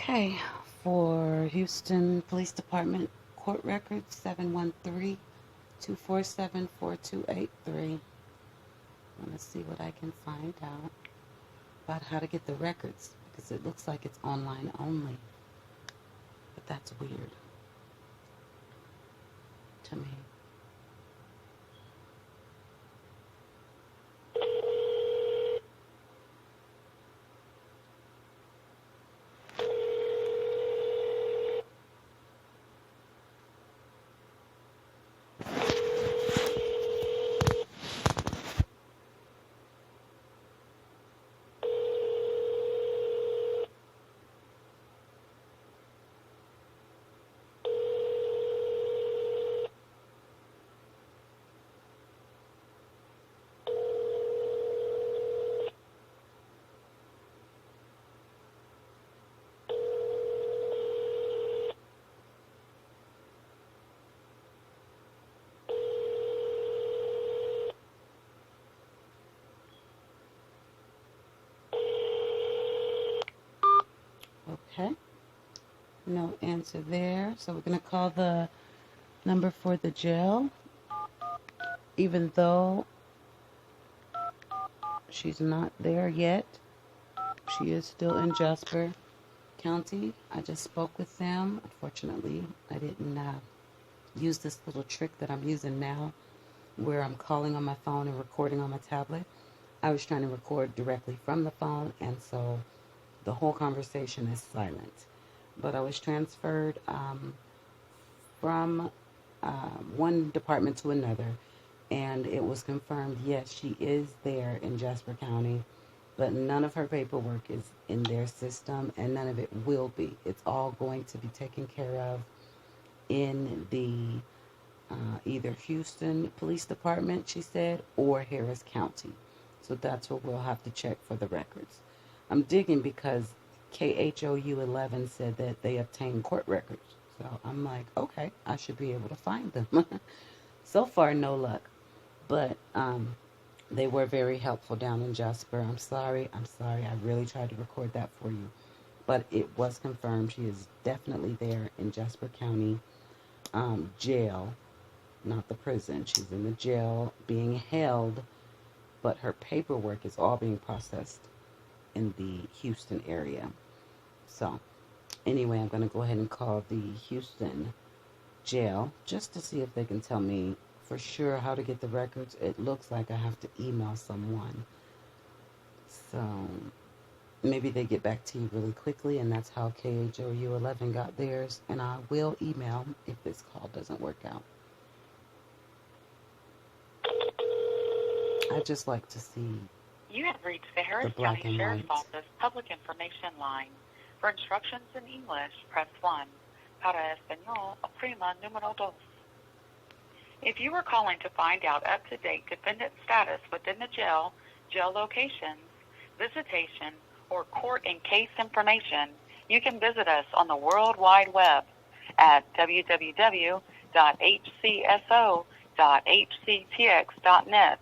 Okay, for Houston Police Department court records 713-247-4283. I want to see what I can find out about how to get the records because it looks like it's online only. But that's weird to me. Okay, no answer there. So we're going to call the number for the jail, even though she's not there yet. She is still in Jasper County. I just spoke with them. Unfortunately, I didn't use this little trick that I'm using now where I'm calling on my phone and recording on my tablet. I was trying to record directly from the phone, and so the whole conversation is silent. But I was transferred from one department to another, and it was confirmed, yes, she is there in Jasper County, but none of her paperwork is in their system, and none of it will be. It's all going to be taken care of in the either Houston Police Department, she said, or Harris County. So that's where we'll have to check for the records. I'm digging because KHOU 11 said that they obtained court records. So I'm like, okay, I should be able to find them. So far, no luck. But they were very helpful down in Jasper. I'm sorry. I really tried to record that for you. But it was confirmed she is definitely there in Jasper County jail, not the prison. She's in the jail being held, but her paperwork is all being processed in the Houston area. So anyway, I'm going to go ahead and call the Houston jail just to see if they can tell me for sure how to get the records. It looks like I have to email someone. So maybe they get back to you really quickly, and that's how KHOU 11 got theirs. And I will email if this call doesn't work out. I just like to see. You have reached the Harris County Sheriff's Office Public Information Line. For instructions in English, press 1. Para español, oprima número 2. If you are calling to find out up-to-date defendant status within the jail, jail locations, visitation, or court and case information, you can visit us on the World Wide Web at www.hcso.hctx.net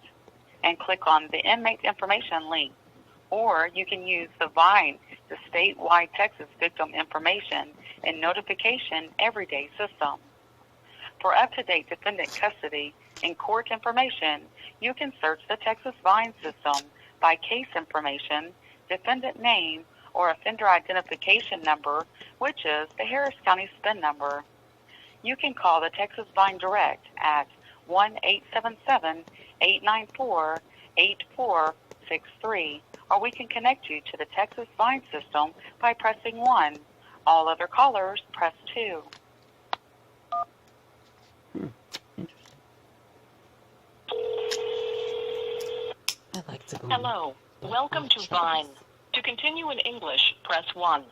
and click on the Inmate Information link. Or you can use the VINE, the statewide Texas Victim Information and Notification Everyday System. For up-to-date defendant custody and court information, you can search the Texas VINE system by case information, defendant name, or offender identification number, which is the Harris County SPIN number. You can call the Texas VINE Direct at 1-877-894-8463, or we can connect you to the Texas VINE system by pressing 1. All other callers, press 2. Interesting. I like to go. Hello, welcome to VINE. To continue in English, press 1.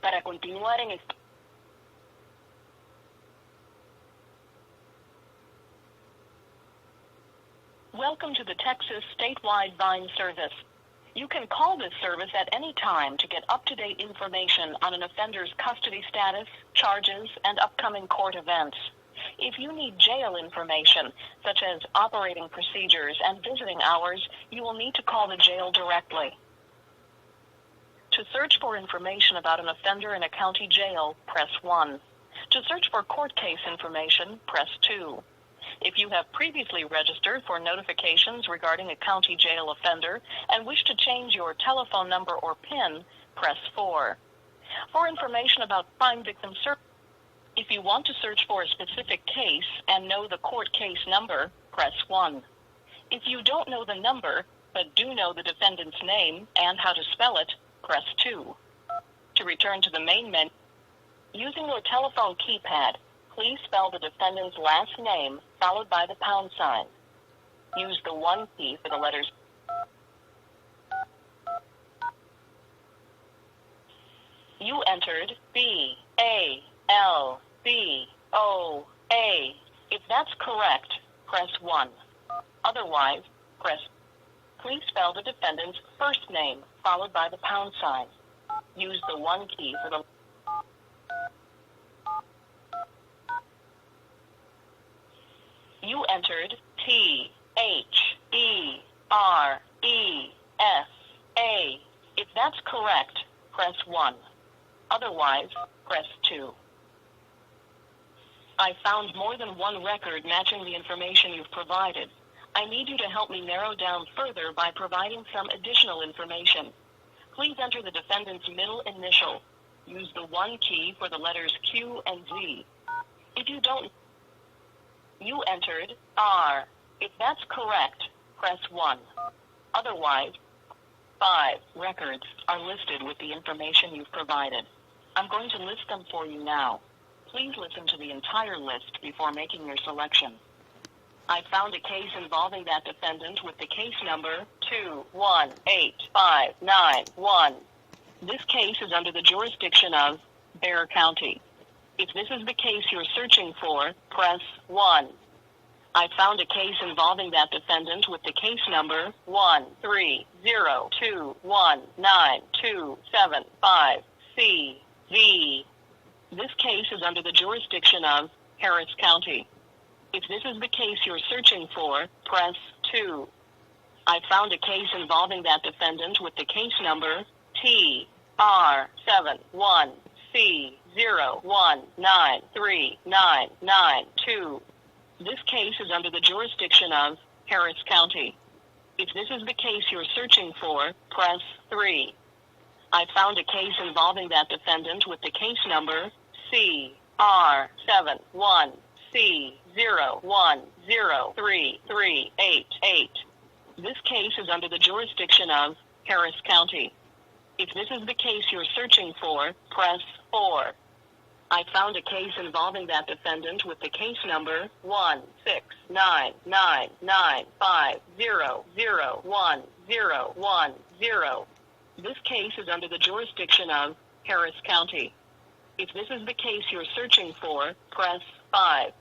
Para continuar en español. Welcome to the Texas statewide VINE service. You can call this service at any time to get up-to-date information on an offender's custody status, charges, and upcoming court events. If you need jail information, such as operating procedures and visiting hours, you will need to call the jail directly. To search for information about an offender in a county jail, press 1. To search for court case information, press 2. If you have previously registered for notifications regarding a county jail offender and wish to change your telephone number or PIN, press 4. For information about crime victim service, if you want to search for a specific case and know the court case number, press 1. If you don't know the number, but do know the defendant's name and how to spell it, press 2. To return to the main menu, using your telephone keypad, please spell the defendant's last name followed by the pound sign. Use the 1 key for the letters. You entered B-A-L-B-O-A. If that's correct, press 1. Otherwise, press. Please spell the defendant's first name followed by the pound sign. Use the 1 key for the. You entered T-H-E-R-E-S-A. If that's correct, press 1. Otherwise, press 2. I found more than one record matching the information you've provided. I need you to help me narrow down further by providing some additional information. Please enter the defendant's middle initial. Use the 1 key for the letters Q and Z. If you don't, you entered R. If that's correct, press 1. Otherwise, 5 records are listed with the information you've provided. I'm going to list them for you now. Please listen to the entire list before making your selection. I found a case involving that defendant with the case number 218591. This case is under the jurisdiction of Bexar County. If this is the case you're searching for, press 1. I found a case involving that defendant with the case number 130219275CV. This case is under the jurisdiction of Harris County. If this is the case you're searching for, press 2. I found a case involving that defendant with the case number TR71C01939992. This case is under the jurisdiction of Harris County. If this is the case you're searching for, press 3. I found a case involving that defendant with the case number CR71C01033388. This case is under the jurisdiction of Harris County. If this is the case you're searching for, press 4. I found a case involving that defendant with the case number 16995001010. This case is under the jurisdiction of Harris County. If this is the case you're searching for, press 5.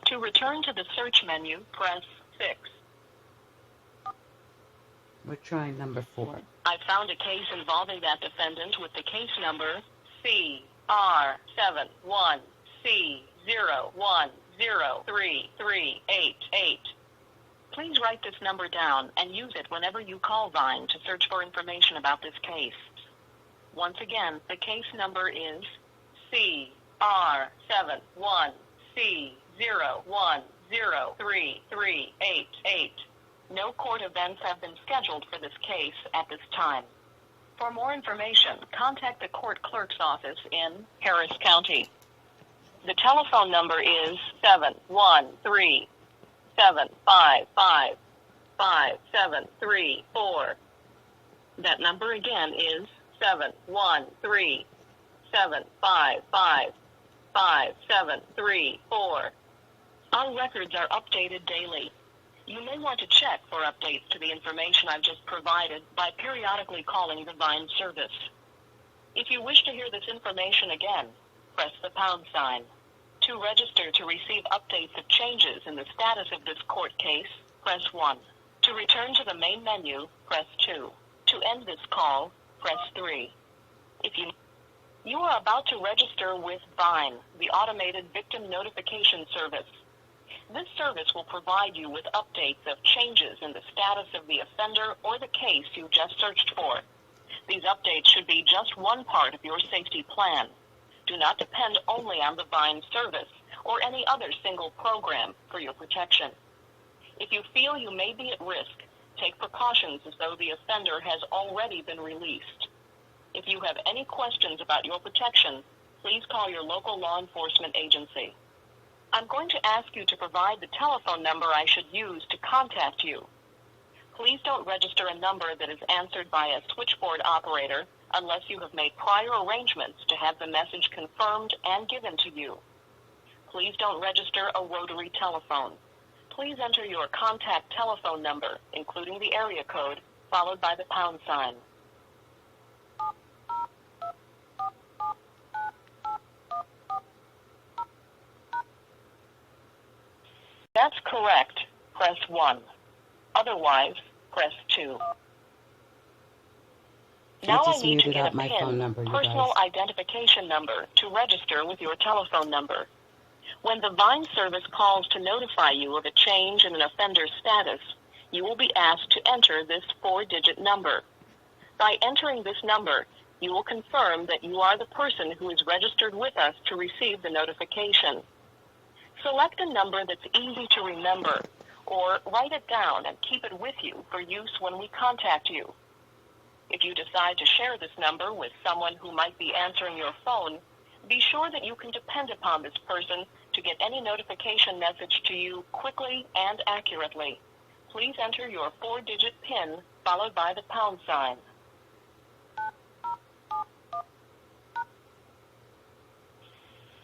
To return to the search menu, press 6. We're trying number 4. I found a case involving that defendant with the case number CR71C01033388. Please write this number down and use it whenever you call Vine to search for information about this case. Once again, the case number is CR71C01033388. No court events have been scheduled for this case at this time. For more information, contact the court clerk's office in Harris County. The telephone number is 713-755-5734. That number again is 713-755-5734. Our records are updated daily. You may want to check for updates to the information I've just provided by periodically calling the Vine service. If you wish to hear this information again, press the pound sign. To register to receive updates of changes in the status of this court case, press 1. To return to the main menu, press 2. To end this call, press 3. If you are about to register with Vine, the automated victim notification service. This service will provide you with updates of changes in the status of the offender or the case you just searched for. These updates should be just one part of your safety plan. Do not depend only on the Vine service or any other single program for your protection. If you feel you may be at risk, take precautions as though the offender has already been released. If you have any questions about your protection, please call your local law enforcement agency. I'm going to ask you to provide the telephone number I should use to contact you. Please don't register a number that is answered by a switchboard operator unless you have made prior arrangements to have the message confirmed and given to you. Please don't register a rotary telephone. Please enter your contact telephone number, including the area code, followed by the pound sign. That's correct. Press 1. Otherwise, press 2. Now I need to get a PIN, personal identification number, to register with your telephone number. When the Vine service calls to notify you of a change in an offender's status, you will be asked to enter this 4-digit number. By entering this number, you will confirm that you are the person who is registered with us to receive the notification. Select a number that's easy to remember, or write it down and keep it with you for use when we contact you. If you decide to share this number with someone who might be answering your phone, be sure that you can depend upon this person to get any notification message to you quickly and accurately. Please enter your 4-digit PIN followed by the pound sign.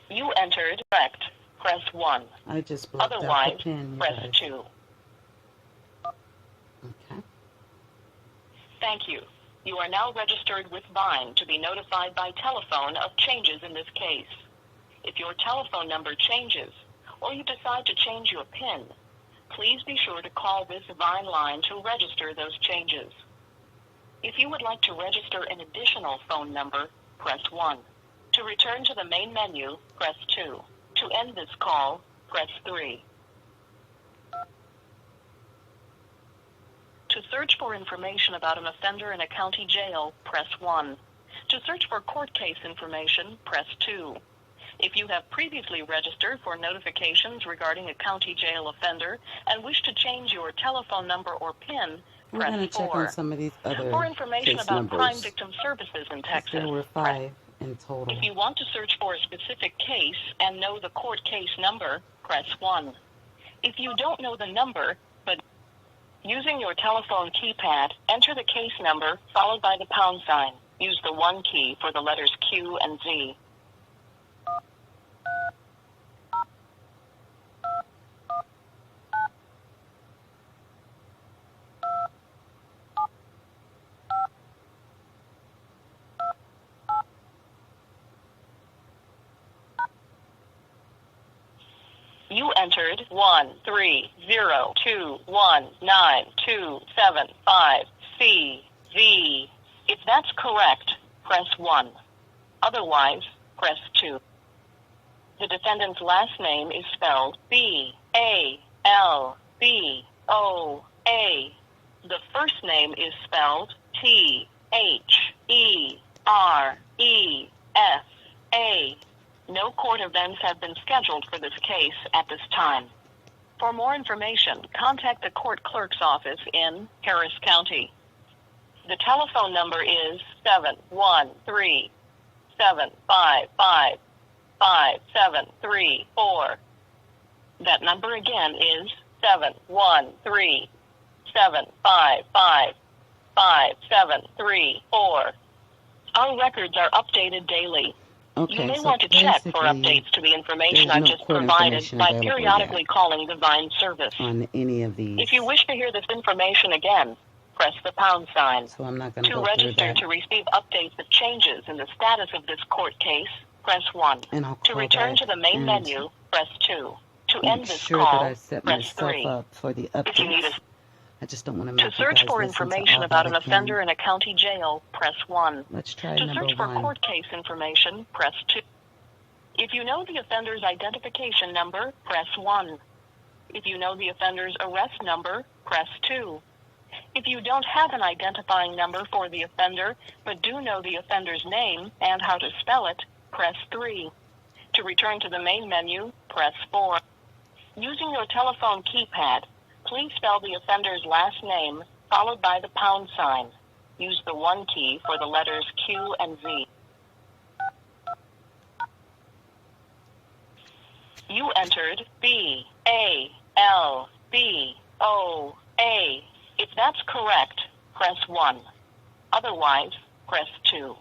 You entered correct. Press 1. I just blocked Otherwise, out the pin, press guys. 2. Okay. Thank you. You are now registered with Vine to be notified by telephone of changes in this case. If your telephone number changes, or you decide to change your PIN, please be sure to call this Vine line to register those changes. If you would like to register an additional phone number, press 1. To return to the main menu, press 2. To end this call, press 3. To search for information about an offender in a county jail, press 1. To search for court case information, press 2. If you have previously registered for notifications regarding a county jail offender and wish to change your telephone number or PIN, We're going to press check 4. on some of these other For information case about numbers. crime victim services in Texas, There were press 5 in total. If you want to search for a specific case and know the court case number, press 1. If you don't know the number, but using your telephone keypad, enter the case number followed by the pound sign. Use the 1 key for the letters Q and Z. You entered 130219275CVV. If that's correct, press 1. Otherwise, press 2. The defendant's last name is spelled B-A-L-B-O-A. The first name is spelled T-H-E-R-E-S-A. No court events have been scheduled for this case at this time. For more information, contact the court clerk's office in Harris County. The telephone number is 713-755-5734. That number again is 713-755-5734. Our records are updated daily. Okay, You may so want to check for basically, updates to the information there's I've no just court provided information by available periodically yet calling the Vine service. on any of these. If you wish to hear this information again, press the pound sign. So I'm not going to To go through register that. to receive updates of changes in the status of this court case, press 1. And I'll To call return back to the main and menu, press 2. To end make this sure that call, I set press myself 3. up for the If you need updates. I just don't want to make To you search guys for listen to information all about that an again. offender in a county jail, press 1. Let's try To number search for 1. court case information, press 2. If you know the offender's identification number, press 1. If you know the offender's arrest number, press 2. If you don't have an identifying number for the offender, but do know the offender's name and how to spell it, press 3. To return to the main menu, press 4. Using your telephone keypad, please spell the offender's last name, followed by the pound sign. Use the 1 key for the letters Q and Z. You entered B-A-L-B-O-A. If that's correct, press 1. Otherwise, press 2.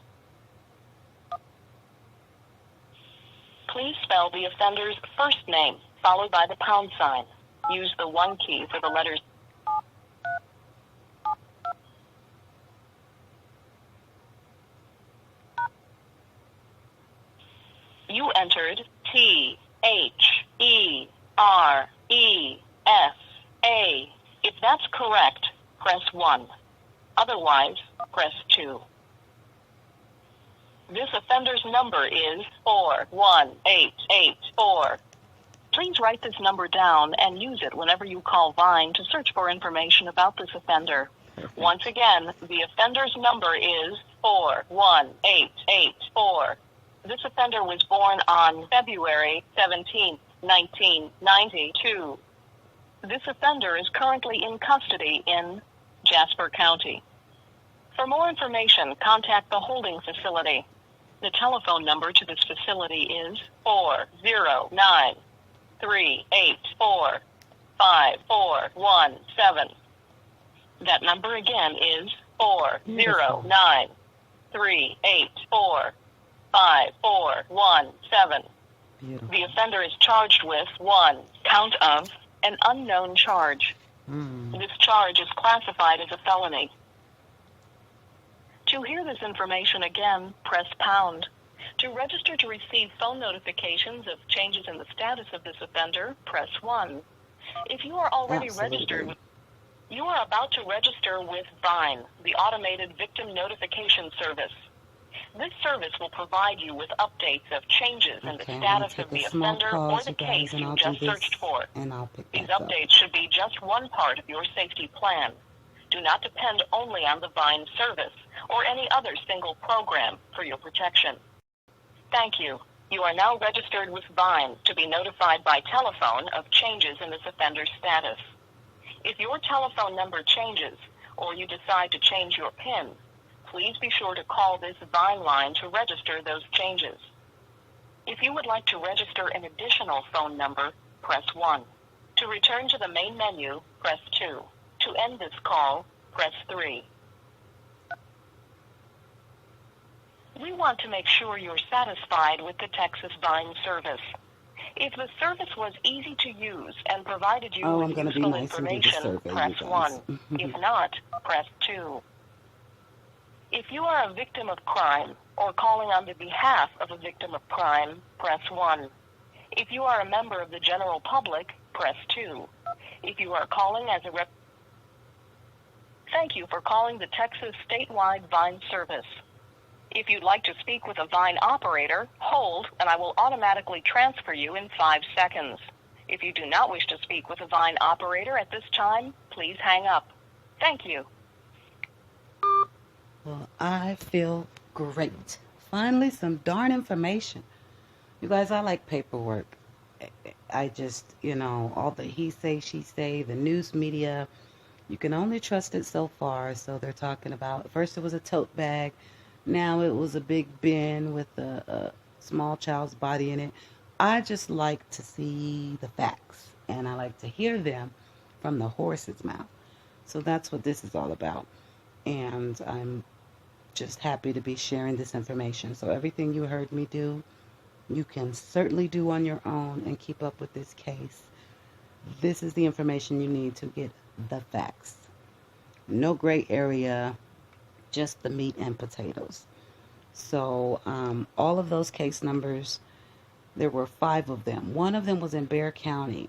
Please spell the offender's first name, followed by the pound sign. Use the 1 key for the letters. You entered T-H-E-R-E-S-A. If that's correct, press 1. Otherwise, press 2. This offender's number is 41884. Please write this number down and use it whenever you call Vine to search for information about this offender. Once again, the offender's number is 41884. This offender was born on February 17, 1992. This offender is currently in custody in Jasper County. For more information, contact the holding facility. The telephone number to this facility is 409-384-5417. That number again is 409-384-5417. The offender is charged with 1 count of an unknown charge. This charge is classified as a felony. To hear this information again, press pound. To register to receive phone notifications of changes in the status of this offender, press 1. If you are already registered, you are about to register with Vine, the automated victim notification service. This service will provide you with updates of changes in the status of the offender or the case you just searched for. These updates should be just one part of your safety plan. Do not depend only on the Vine service or any other single program for your protection. Thank you. You are now registered with Vine to be notified by telephone of changes in this offender's status. If your telephone number changes or you decide to change your PIN, please be sure to call this Vine line to register those changes. If you would like to register an additional phone number, press 1. To return to the main menu, press 2. To end this call, press 3. We want to make sure you're satisfied with the Texas Vine service. If the service was easy to use and provided you with useful information, press 1. If not, press 2. If you are a victim of crime or calling on the behalf of a victim of crime, press 1. If you are a member of the general public, press 2. If you are calling as a Thank you for calling the Texas statewide Vine service. If you'd like to speak with a Vine operator, hold and I will automatically transfer you in 5 seconds. If you do not wish to speak with a Vine operator at this time, please hang up. Thank you. Well, I feel great. Finally, some darn information. You guys, I like paperwork. I just, all the he say, she say, the news media, you can only trust it so far. So they're talking about, first it was a tote bag. Now it was a big bin with a small child's body in it. I just like to see the facts, and I like to hear them from the horse's mouth. So that's what this is all about. And I'm just happy to be sharing this information. So everything you heard me do, you can certainly do on your own and keep up with this case. This is the information you need to get the facts. No gray area, just the meat and potatoes. So all of those case numbers, there were 5 of them. One of them was in Bexar County,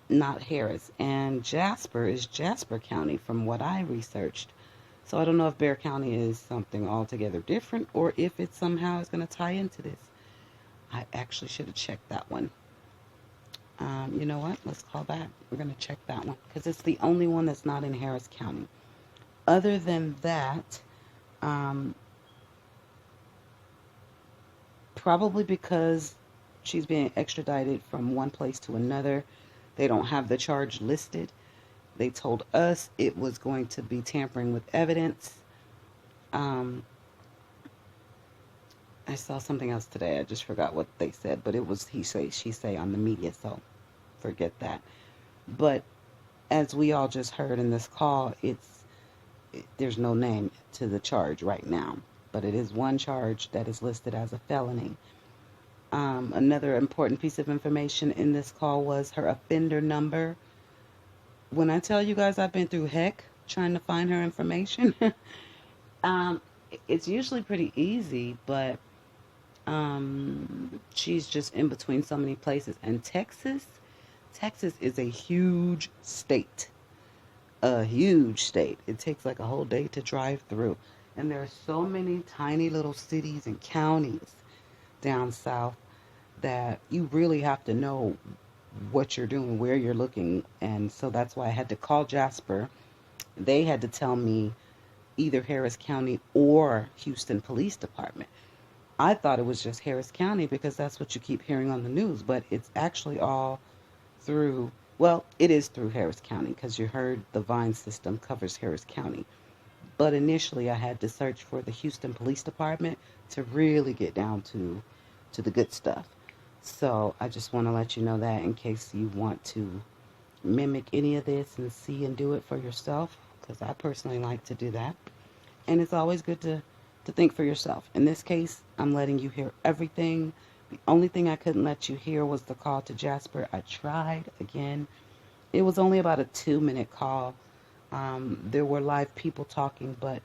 not Harris. And Jasper is Jasper County from what I researched. So I don't know if Bexar County is something altogether different or if it somehow is going to tie into this. I actually should have checked that one. You know what? Let's call back. We're going to check that one because it's the only one that's not in Harris County. Other than that, um, probably because she's being extradited from one place to another, they don't have the charge listed. They told us it was going to be tampering with evidence. Um, I saw something else today. I just forgot what they said, but it was he say, she say on the media, so forget that. But as we all just heard in this call, there's no name to the charge right now, but it is one charge that is listed as a felony. Another important piece of information in this call was her offender number. When I tell you guys I've been through heck trying to find her information, um, it's usually pretty easy, but she's just in between so many places. And Texas is a huge state. A huge state. It takes like a whole day to drive through. And there are so many tiny little cities and counties down south that you really have to know what you're doing, where you're looking. And so that's why I had to call Jasper. They had to tell me either Harris County or Houston Police Department. I thought it was just Harris County because that's what you keep hearing on the news, but it's actually all through, well, it is through Harris County because you heard the Vine system covers Harris County. But initially I had to search for the Houston Police Department to really get down to the good stuff. So I just want to let you know that in case you want to mimic any of this and see and do it for yourself, because I personally like to do that. And it's always good to think for yourself. In this case, I'm letting you hear everything. The only thing I couldn't let you hear was the call to Jasper. I tried again. It was only about a 2-minute call. There were live people talking, but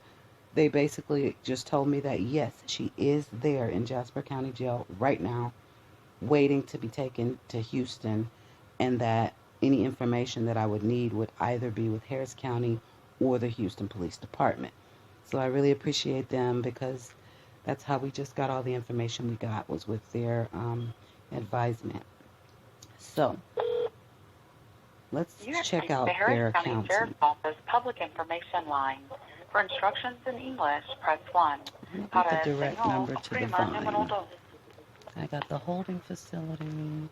they basically just told me that yes, she is there in Jasper County Jail right now, waiting to be taken to Houston, and that any information that I would need would either be with Harris County or the Houston Police Department. So I really appreciate them because that's how we just got all the information we got, was with their advisement. So let's check out the Harris their County Sheriff's Office Public Information line. For instructions in English, press 1. The direct number to the Vine. I got the holding facility.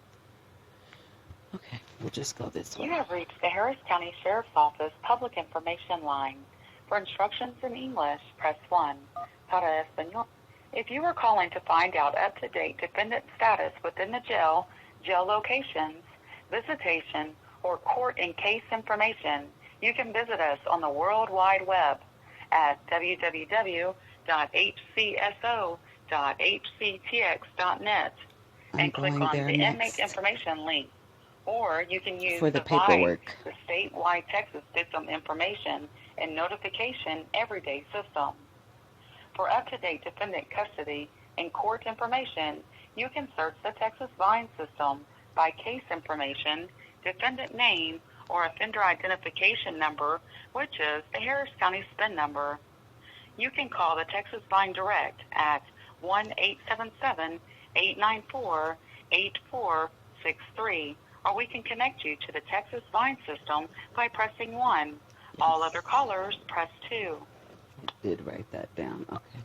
Okay, we'll just go this way. You have reached the Harris County Sheriff's Office Public Information line. For instructions in English, press 1. Para Español. If you are calling to find out up-to-date defendant status within the jail locations, visitation, or court and case information, you can visit us on the World Wide Web at www.hcso.hctx.net and click on the inmate information link. Or you can use for the paperwork, the statewide Texas Victim Information and Notification Everyday System. For up-to-date defendant custody and court information, you can search the Texas Vine system by case information, defendant name, or offender identification number, which is the Harris County SPIN number. You can call the Texas Vine Direct at 1-877-894-8463, or we can connect you to the Texas Vine system by pressing 1. Yes. All other callers, press 2. I did write that down. Okay.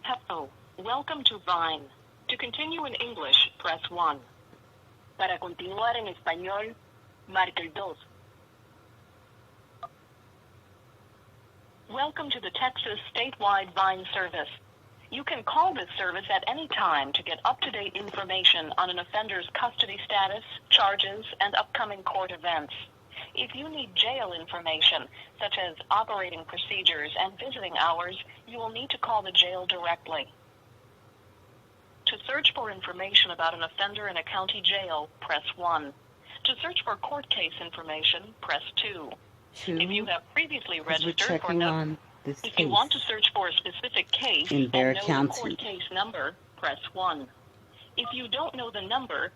Hello. Welcome to Vine. To continue in English, press 1. Para continuar en español, marque el 2. Welcome to the Texas statewide Vine service. You can call this service at any time to get up-to-date information on an offender's custody status, charges, and upcoming court events. If you need jail information, such as operating procedures and visiting hours, you will need to call the jail directly. To search for information about an offender in a county jail, press 1. To search for court case information, press 2. If you have previously registered for if you want to search for a specific case in and know the court case number, press 1. If you don't know the number,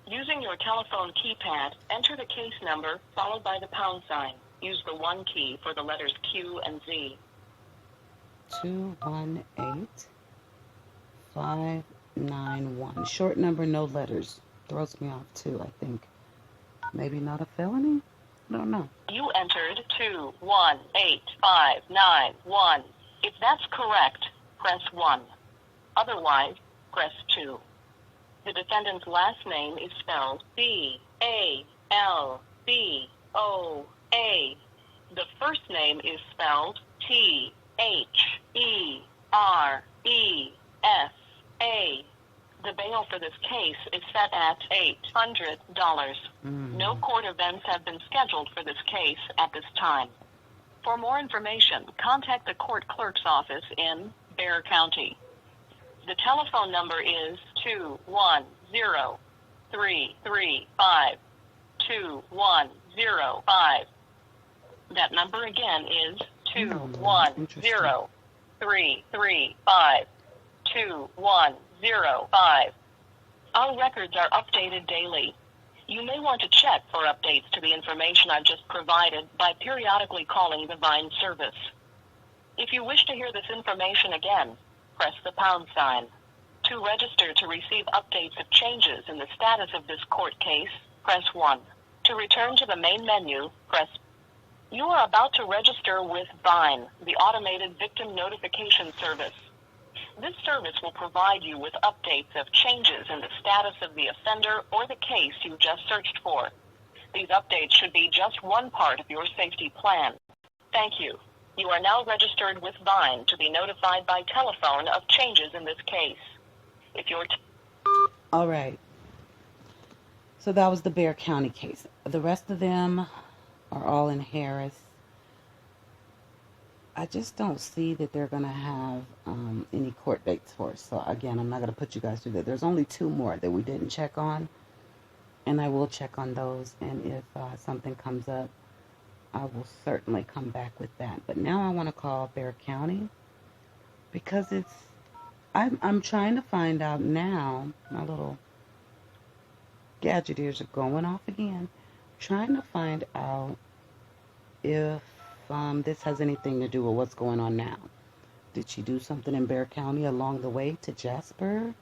using your telephone keypad, enter the case number followed by the pound sign. Use the 1 key for the letters Q and Z. 218 591. Short number, no letters. Throws me off too, I think. Maybe not a felony? I don't know. You entered 218591. If that's correct, press 1. Otherwise, press 2. The defendant's last name is spelled Balboa. The first name is spelled Theresa. The bail for this case is set at $800. No court events have been scheduled for this case at this time. For more information, contact the court clerk's office in Bexar County. The telephone number is 210-335-2105. That number again is 210-335-2105. Our records are updated daily. You may want to check for updates to the information I've just provided by periodically calling the Vine service. If you wish to hear this information again, press the pound sign. To register to receive updates of changes in the status of this court case, press 1. To return to the main menu, press. You are about to register with Vine, the automated victim notification service. This service will provide you with updates of changes in the status of the offender or the case you just searched for. These updates should be just one part of your safety plan. Thank you. You are now registered with Vine to be notified by telephone of changes in this case. If you're All right. So that was the Bexar County case. The rest of them are all in Harris. I just don't see that they're going to have any court dates for us. So, again, I'm not going to put you guys through that. There's only 2 more that we didn't check on. And I will check on those. And if something comes up, I will certainly come back with that. But now I want to call Bexar County because I'm trying to find out now. My little gadget ears are going off again. Trying to find out if this has anything to do with what's going on now. Did she do something in Bexar County along the way to Jasper?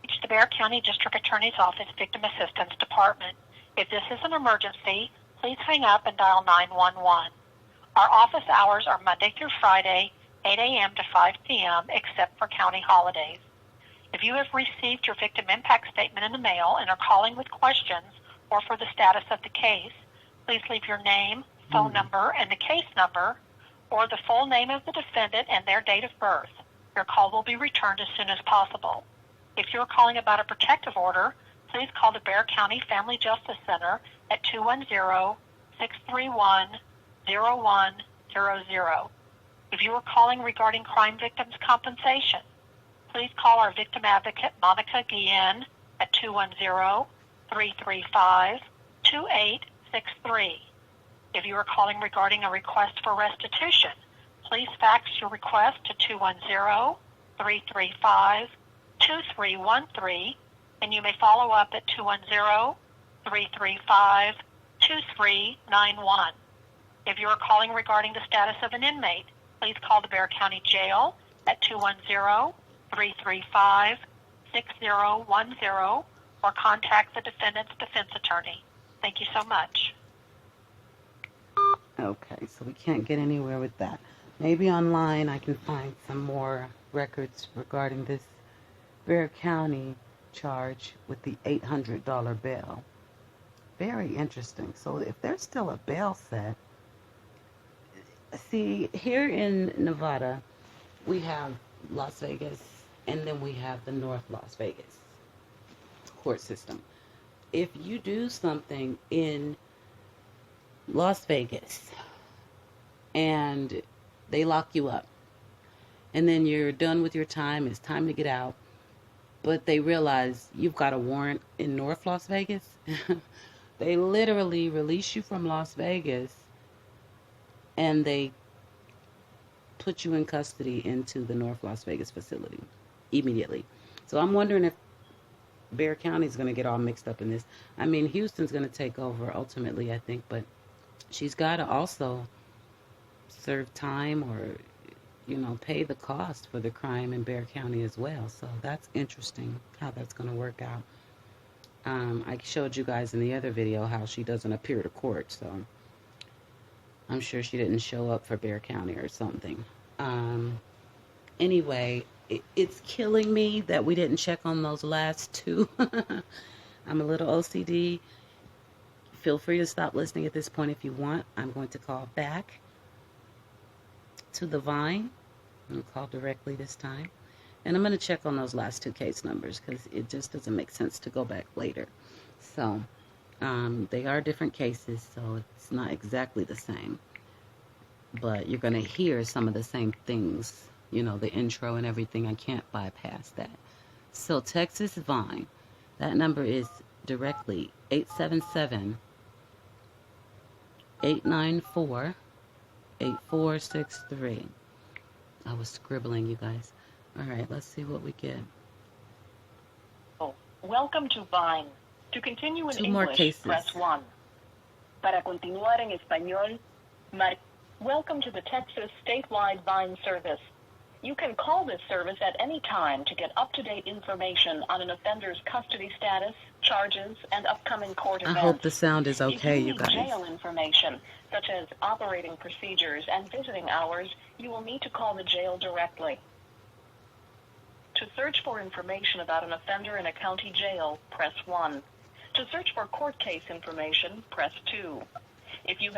Reach the Bexar County District Attorney's Office Victim Assistance Department. If this is an emergency, please hang up and dial 911. Our office hours are Monday through Friday, 8 a.m. to 5 p.m., except for county holidays. If you have received your victim impact statement in the mail and are calling with questions or for the status of the case, please leave your name, phone number, and the case number, or the full name of the defendant and their date of birth. Your call will be returned as soon as possible. If you are calling about a protective order, please call the Bexar County Family Justice Center at 210-631-0100. If you are calling regarding crime victims' compensation, please call our victim advocate, Monica Guillen, at 210-335-2863. If you are calling regarding a request for restitution, please fax your request to 210-335-2313, and you may follow up at 210-335-2391. If you are calling regarding the status of an inmate, please call the Bexar County Jail at 210-335-6010 or contact the defendant's defense attorney. Thank you so much. Okay, so we can't get anywhere with that. Maybe online I can find some more records regarding this Bexar County charge with the $800 bail. Very interesting. So if there's still a bail set, see, here in Nevada, we have Las Vegas, and then we have the North Las Vegas court system. If you do something in Las Vegas and they lock you up, and then you're done with your time, it's time to get out, but they realize you've got a warrant in North Las Vegas, they literally release you from Las Vegas and they put you in custody into the North Las Vegas facility immediately. So I'm wondering if Bexar County is going to get all mixed up in this. I mean, Houston's going to take over ultimately, I think, but she's got to also serve time or pay the cost for the crime in Bexar County as well. So that's interesting how that's going to work out. I showed you guys in the other video how she doesn't appear to court, so I'm sure she didn't show up for Bexar County or something. Anyway, it's killing me that we didn't check on those last two. I'm a little OCD. Feel free to stop listening at this point if you want. I'm going to call back to the Vine. I'm going to call directly this time. And I'm going to check on those last two case numbers because it just doesn't make sense to go back later. So, they are different cases, so it's not exactly the same. But you're going to hear some of the same things, the intro and everything. I can't bypass that. So, Texas Vine, that number is directly 877-894-8463. I was scribbling, you guys. All right, let's see what we get. Welcome to Vine. To continue in Two more English, cases. press 1. Para continuar en español, Welcome to the Texas statewide Vine service. You can call this service at any time to get up-to-date information on an offender's custody status, charges, and upcoming court events. I hope the sound is okay, you guys. If you need jail information, such as operating procedures and visiting hours, you will need to call the jail directly. To search for information about an offender in a county jail, press 1. To search for court case information, press 2. If you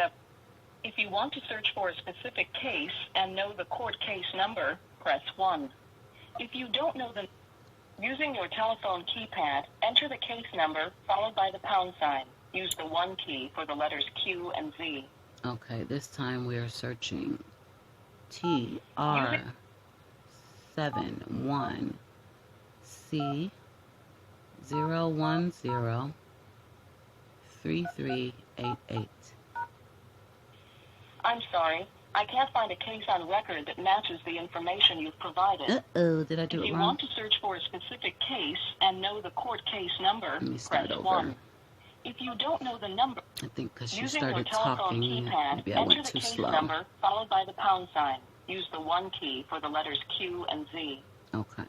want to search for a specific case and know the court case number, press 1. If you don't know using your telephone keypad, enter the case number followed by the pound sign. Use the 1 key for the letters Q and Z. Okay, this time we are searching TR71C0103388. I'm sorry, I can't find a case on record that matches the information you've provided. Uh-oh, did I do it If you wrong? want to search for a specific case and know the court case number, Let me press start over. 1. If you don't know the number, I think because she using your started telephone talking, keypad, maybe I enter went the too case slow. number followed by the pound sign. Use the 1 key for the letters Q and Z. Okay.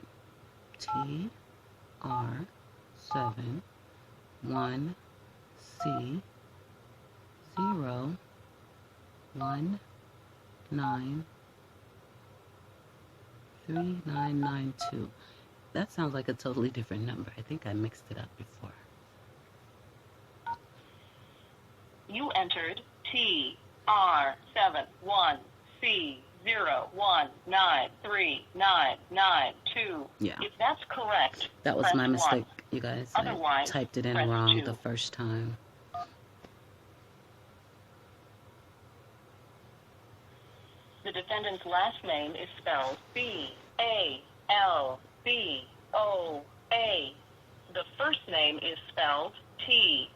TR71C0193992. That sounds like a totally different number. I think I mixed it up before. You entered TR71C0193992. Yeah. If that's correct, That was press my 1. mistake, you guys. I Otherwise, typed it in press wrong 2. the first time. The defendant's last name is spelled B-A-L-B-O-A. The first name is spelled T-H-E-R-E-S-A.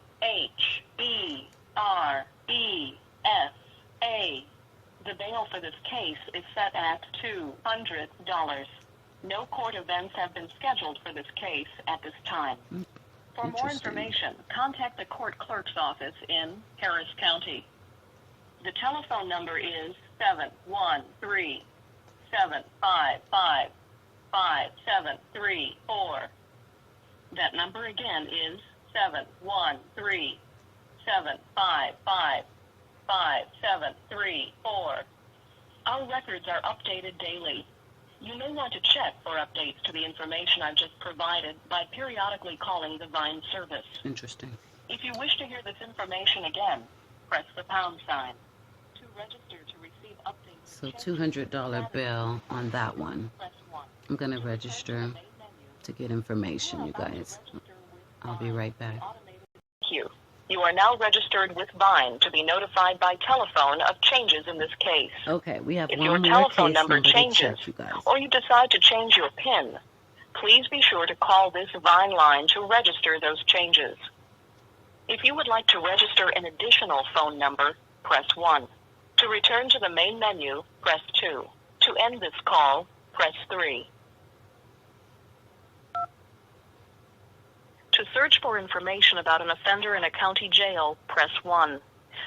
The bail for this case is set at $200. No court events have been scheduled for this case at this time. For more information, contact the court clerk's office in Harris County. The telephone number is 713-755-5734. That number again is 713-755-5734. Our records are updated daily. You may want to check for updates to the information I've just provided by periodically calling the Vine service. Interesting. If you wish to hear this information again, press the pound sign. To register to receive updates. So $200 bill on that one. Press 1. I'm going to register to get information, you guys. I'll be right back. Thank you. You are now registered with Vine to be notified by telephone of changes in this case. Okay, we have If one your more telephone case number number to changes, check, you guys. or you decide to change your PIN, please be sure to call this Vine line to register those changes. If you would like to register an additional phone number, press 1. To return to the main menu, press 2. To end this call, press 3. To search for information about an offender in a county jail, press 1.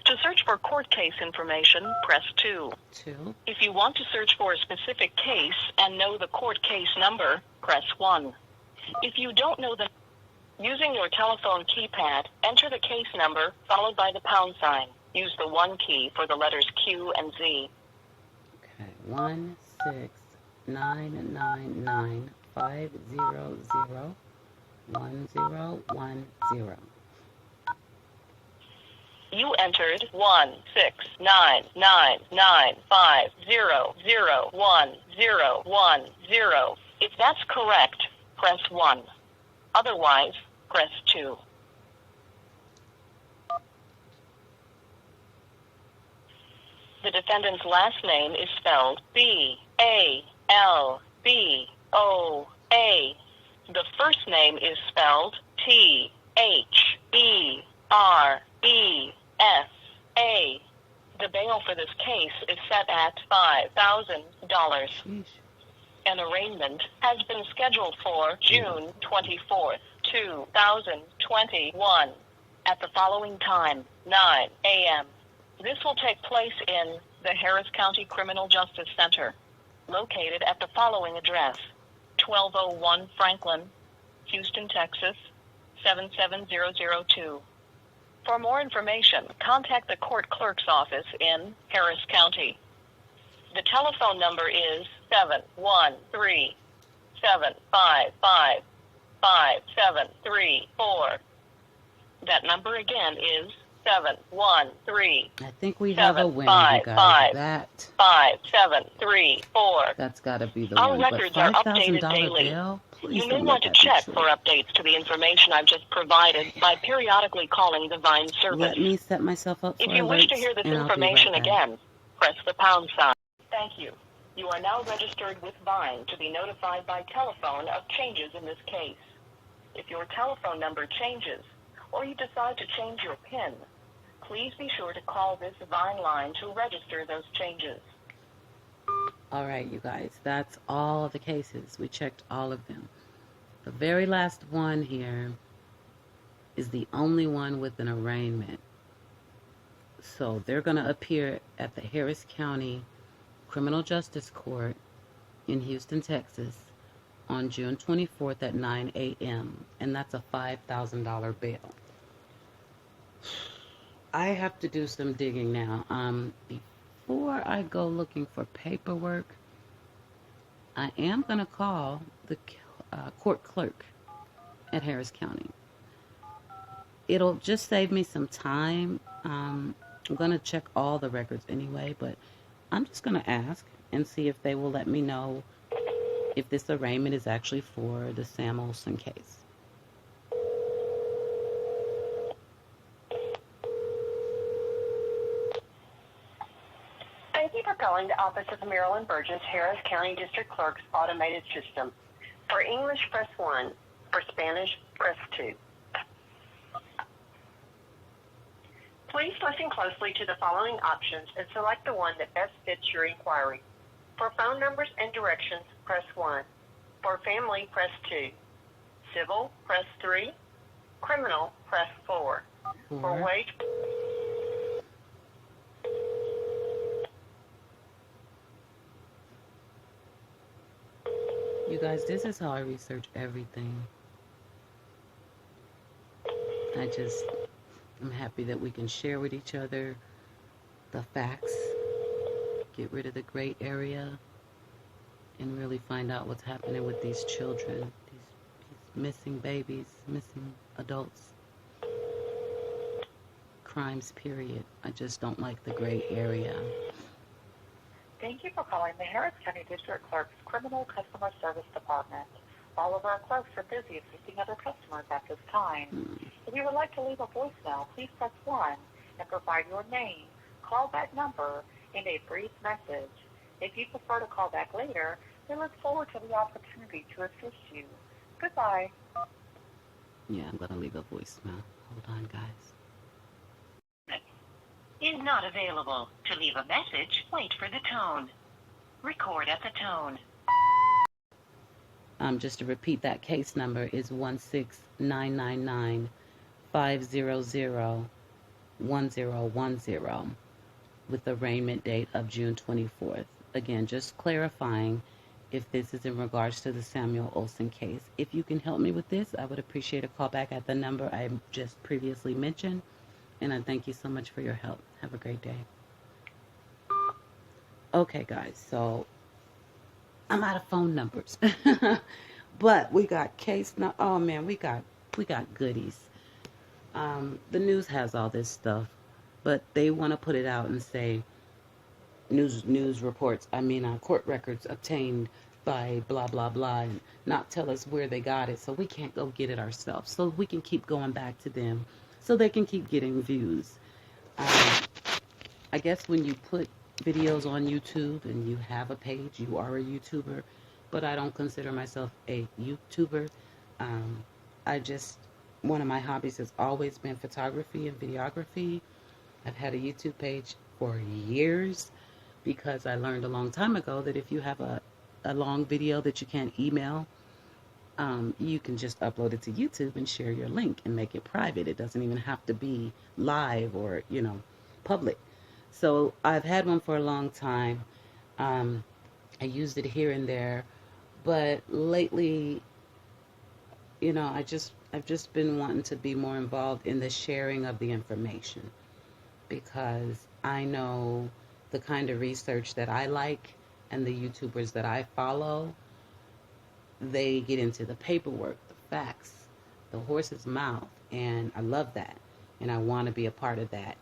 To search for court case information, press 2. 2. If you want to search for a specific case and know the court case number, press 1. If you don't know the... Using your telephone keypad, enter the case number followed by the pound sign. Use the 1 key for the letters Q and Z. Okay, 1699950011010. You entered 1699950011010. If that's correct, press 1. Otherwise, press 2. The defendant's last name is spelled B-A-L-B-O-A. The first name is spelled T-H-E-R-E-S-A. The bail for this case is set at $5,000. An arraignment has been scheduled for June 24th, 2021, at the following time, 9 a.m. This will take place in the Harris County Criminal Justice Center, located at the following address: 1201 Franklin, Houston, Texas, 77002. For more information, contact the court clerk's office in Harris County. The telephone number is 713-755-5734. That number again is 713. I think we have a winner, you guys. 5734. That's got to be the Our one. records are updated daily. You may want to check for updates to the information I've just provided by periodically calling the Vine service. Let me set myself up for If you wish to hear this information again, press the pound sign. Thank you. You are now registered with Vine to be notified by telephone of changes in this case. If your telephone number changes, or you decide to change your PIN, please be sure to call this Vine line to register those changes. All right, you guys, that's all of the cases. We checked all of them. The very last one here is the only one with an arraignment. So they're going to appear at the Harris County Criminal Justice Court in Houston, Texas on June 24th at 9 a.m. And that's a $5,000 bail. I have to do some digging now. Before I go looking for paperwork, I am going to call the court clerk at Harris County. It'll just save me some time. I'm going to check all the records anyway, but I'm just going to ask and see if they will let me know if this arraignment is actually for the Sam Olson case. Thank you for calling the Office of Marilyn Burgess, Harris County District Clerk's automated system. For English, press 1. For Spanish, press 2. Please listen closely to the following options and select the one that best fits your inquiry. For phone numbers and directions, press 1. For family, press 2. Civil, press 3. Criminal, press 4. For wage... You guys, this is how I research everything. I'm happy that we can share with each other the facts, get rid of the gray area, and really find out what's happening with these children, these missing babies, missing adults. Crimes, period. I just don't like the gray area. Thank you for calling the Harris County District Clerk's Criminal Customer Service Department. All of our clerks are busy assisting other customers at this time. If you would like to leave a voicemail, please press 1 and provide your name, callback number, and a brief message. If you prefer to call back later, we look forward to the opportunity to assist you. Goodbye. Yeah, I'm going to leave a voicemail. Hold on, guys. Is not available. To leave a message, wait for the tone. Record at the tone. Just to repeat, that case number is 16999500110. 1010 with the arraignment date of June 24th. Again, just clarifying if this is in regards to the Samuel Olson case. If you can help me with this, I would appreciate a call back at the number I just previously mentioned. And I thank you so much for your help. Have a great day. Okay, guys, so I'm out of phone numbers. But we got case now. Oh man, we got goodies. The news has all this stuff, but they want to put it out and say news reports. Court records obtained by blah blah blah, and not tell us where they got it, so we can't go get it ourselves. So we can keep going back to them, so they can keep getting views. I guess when you put videos on YouTube and you have a page, you are a YouTuber, but I don't consider myself a YouTuber. One of my hobbies has always been photography and videography. I've had a YouTube page for years because I learned a long time ago that if you have a long video that you can't email, you can just upload it to YouTube and share your link and make it private. It doesn't even have to be live or, public. So I've had one for a long time. I used it here and there, but lately, I've just been wanting to be more involved in the sharing of the information, because I know the kind of research that I like and the YouTubers that I follow, they get into the paperwork, the facts, the horse's mouth, and I love that. And I want to be a part of that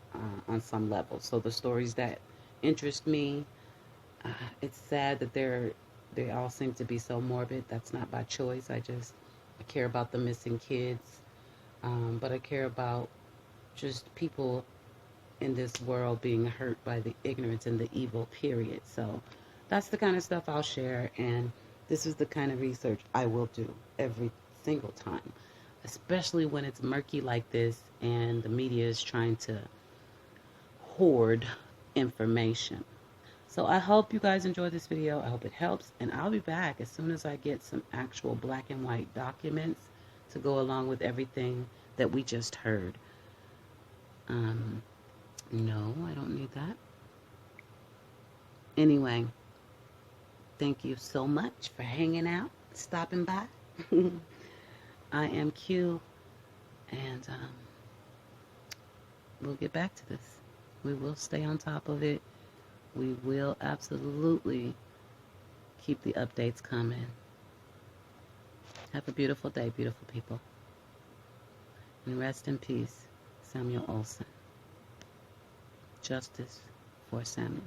on some level. So the stories that interest me, it's sad that they all seem to be so morbid. That's not by choice. I care about the missing kids, but I care about just people in this world being hurt by the ignorance and the evil, period. So that's the kind of stuff I'll share, and this is the kind of research I will do every single time, especially when it's murky like this and the media is trying to hoard information. So I hope you guys enjoy this video. I hope it helps, and I'll be back as soon as I get some actual black and white documents to go along with everything that we just heard. No, I don't need that. Anyway, thank you so much for hanging out, stopping by. I am Q, and we'll get back to this. We will stay on top of it. We will absolutely keep the updates coming. Have a beautiful day, beautiful people. And rest in peace, Samuel Olson. Justice for Samuel.